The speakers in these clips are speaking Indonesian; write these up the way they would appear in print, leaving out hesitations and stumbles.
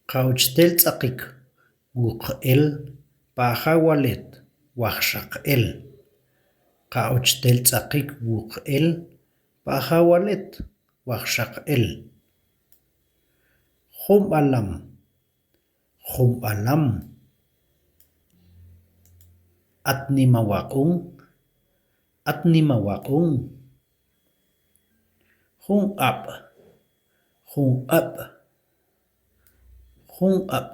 Qawchtel tz'aqik wuq'el pajawalet waqxaq'el. Qawchtel tz'aqik wuq'el pajawalet waqxaq'el. Jumb'alam jumb'alam atnimawaq'un atnimawaq'un. Jun'ab jun'ab jun'ab.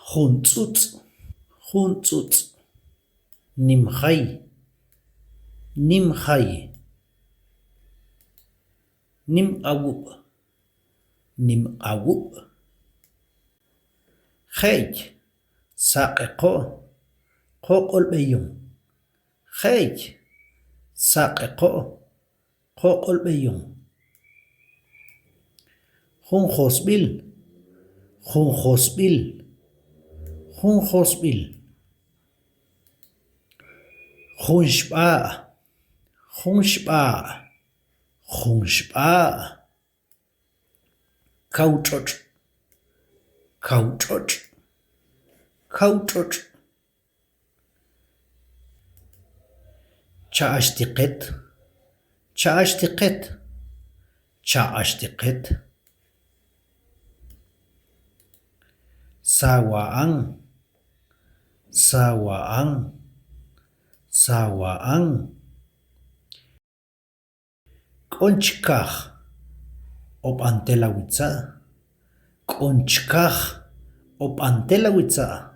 Juntz'utz juntz'utz. Nimjay nimjay. Nim'awup nim'awup. Qheyk saqeqo qoq'olb'eyun. Qheyk saqeqo qoq'olb'eyun. Junjosb'il junjosb'il junjosb'il. Junxb'a' junxb'a' junxb'a'. Kawch'och' kawch'och' kawch'och'. Cha'axtiqet cha'axtiqet cha'axtiqet. Sawa'an sawa'an sawa'an. K'onchkaj op'antel awitza' k'onchkaj op'antel awitza'.